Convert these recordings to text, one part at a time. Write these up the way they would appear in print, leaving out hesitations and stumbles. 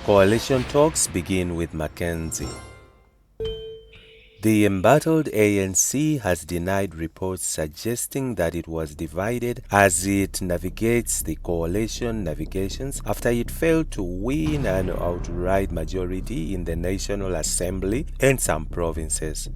Coalition talks begin with McKenzie. The embattled ANC has denied reports suggesting that it was divided as it navigates the coalition navigations after it failed to win an outright majority in the National Assembly and some provinces.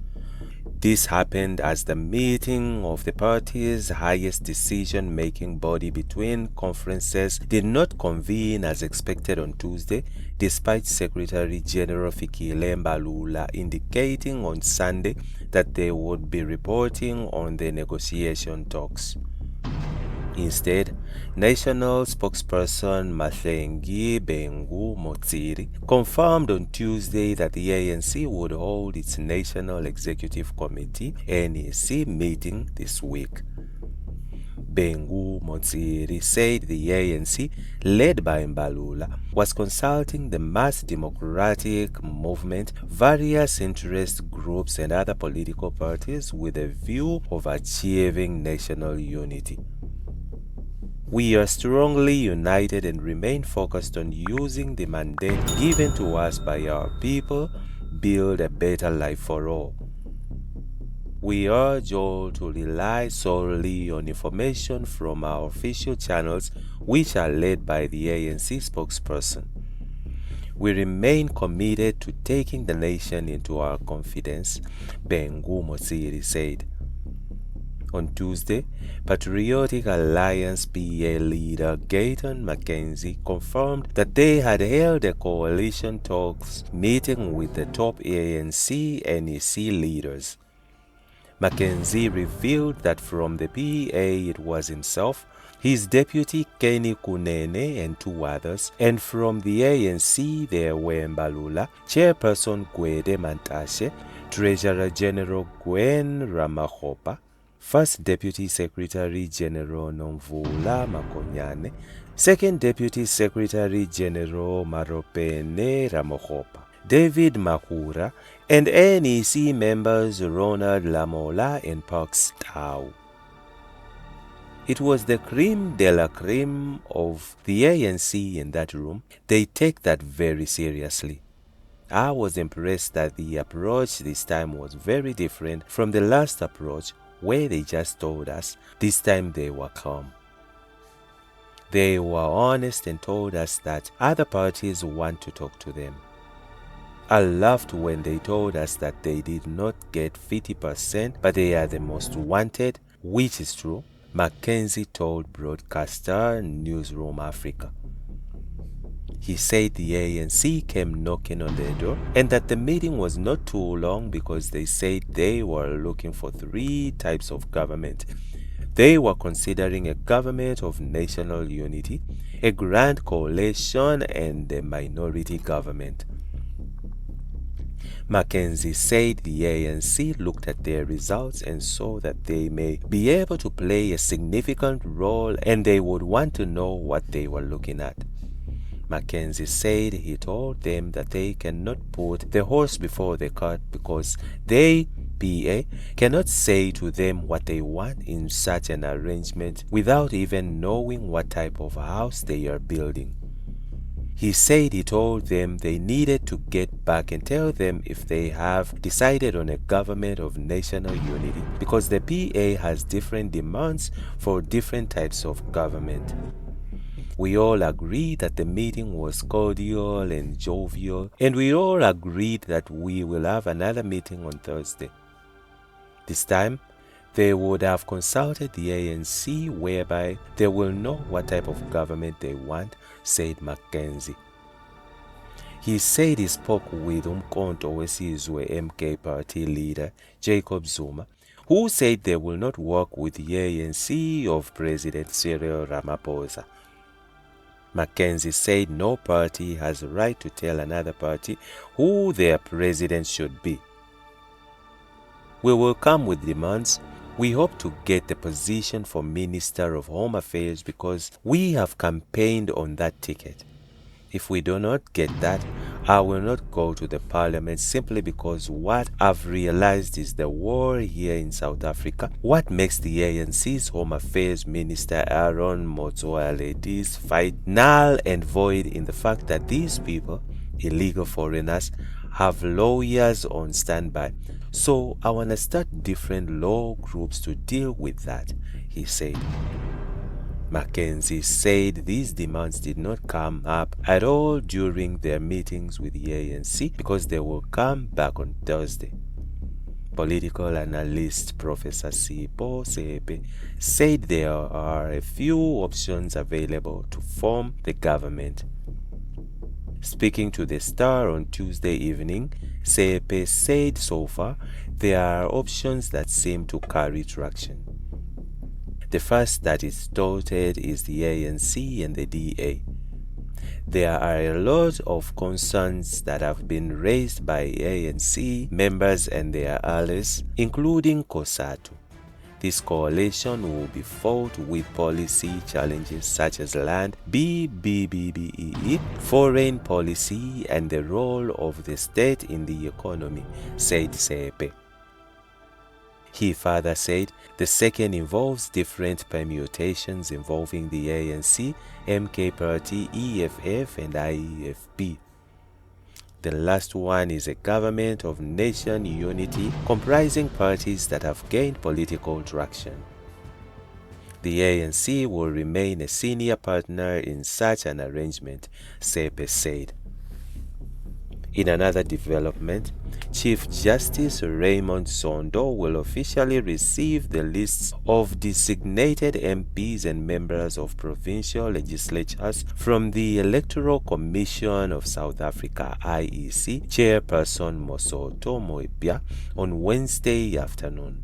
This happened as the meeting of the party's highest decision-making body between conferences did not convene as expected on Tuesday, despite Secretary General Fikile Mbalula indicating on Sunday that they would be reporting on the negotiation talks. Instead, National spokesperson Mahlengi Bengu Motsiri confirmed on Tuesday that the ANC would hold its National Executive Committee (NEC) meeting this week. Bengu Motsiri said the ANC, led by Mbalula, was consulting the mass democratic movement, various interest groups and other political parties with a view of achieving national unity. We are strongly united and remain focused on using the mandate given to us by our people, build a better life for all. We urge all to rely solely on information from our official channels, which are led by the ANC spokesperson. We remain committed to taking the nation into our confidence, Bengu Motsiri said. On Tuesday, Patriotic Alliance PA leader Gayton McKenzie confirmed that they had held a coalition talks meeting with the top ANC NEC leaders. McKenzie revealed that from the PA it was himself, his deputy Kenny Kunene and two others, and from the ANC there were Mbalula, Chairperson Gwede Mantashe, Treasurer General Gwen Ramahopa, First Deputy Secretary General Nomvula Makonyane, Second Deputy Secretary General Maropene Ramohopa, David Makura, and NEC members Ronald Lamola and Parks Tau. It was the creme de la creme of the ANC in that room. They take that very seriously. I was impressed that the approach this time was very different from the last approach, where they just told us. This time they were calm. They were honest and told us that other parties want to talk to them. I laughed when they told us that they did not get 50%, but they are the most wanted, which is true, McKenzie told broadcaster Newsroom Africa. He said the ANC came knocking on their door and that the meeting was not too long because they said they were looking for 3 types of government. They were considering a government of national unity, a grand coalition, and a minority government. McKenzie said the ANC looked at their results and saw that they may be able to play a significant role and they would want to know what they were looking at. McKenzie said he told them that they cannot put the horse before the cart because they, PA, cannot say to them what they want in such an arrangement without even knowing what type of house they are building. He said he told them they needed to get back and tell them if they have decided on a government of national unity because the PA has different demands for different types of government. We all agreed that the meeting was cordial and jovial, and we all agreed that we will have another meeting on Thursday. This time, they would have consulted the ANC whereby they will know what type of government they want, said McKenzie. He said he spoke with Umkhonto weSizwe MK party leader Jacob Zuma, who said they will not work with the ANC of President Cyril Ramaphosa. McKenzie said no party has a right to tell another party who their president should be. We will come with demands. We hope to get the position for Minister of Home Affairs because we have campaigned on that ticket. If we do not get that, I will not go to the parliament simply because what I've realized is the war here in South Africa. What makes the ANC's Home Affairs Minister Aaron Motsoaledi's fight null and void in the fact that these people illegal foreigners have lawyers on standby, so I want to start different law groups to deal with that, he said. McKenzie said these demands did not come up at all during their meetings with the ANC because they will come back on Thursday. Political analyst Professor Sipo Sepe said there are a few options available to form the government. Speaking to the Star on Tuesday evening, Sepe said so far there are options that seem to carry traction. The first that is touted is the ANC and the DA. There are a lot of concerns that have been raised by ANC members and their allies, including COSATU. This coalition will be fought with policy challenges such as land, BBBBEE, foreign policy, and the role of the state in the economy, said Sepe. He further said the second involves different permutations involving the ANC, MK Party, EFF, and IEFP. The last one is a government of nation unity comprising parties that have gained political traction. The ANC will remain a senior partner in such an arrangement, Sepe said. In another development, Chief Justice Raymond Sondo will officially receive the lists of designated MPs and members of provincial legislatures from the Electoral Commission of South Africa (IEC) Chairperson Mosoto Moepia on Wednesday afternoon.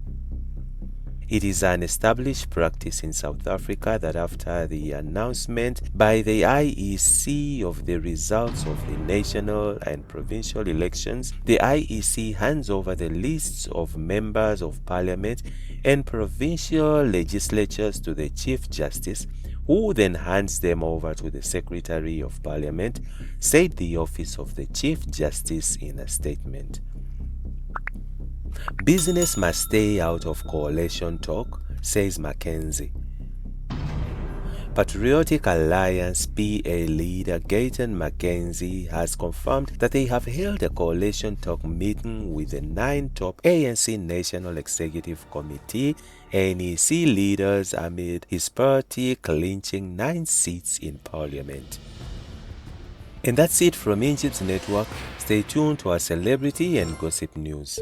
It is an established practice in South Africa that after the announcement by the IEC of the results of the national and provincial elections, the IEC hands over the lists of members of parliament and provincial legislatures to the Chief Justice, who then hands them over to the Secretary of Parliament, said the Office of the Chief Justice in a statement. Business must stay out of coalition talk, says McKenzie. Patriotic Alliance PA leader Gayton McKenzie has confirmed that they have held a coalition talk meeting with the 9 top ANC National Executive Committee NEC leaders amid his party clinching 9 seats in parliament. And that's it from Injibs Network. Stay tuned to our celebrity and gossip news.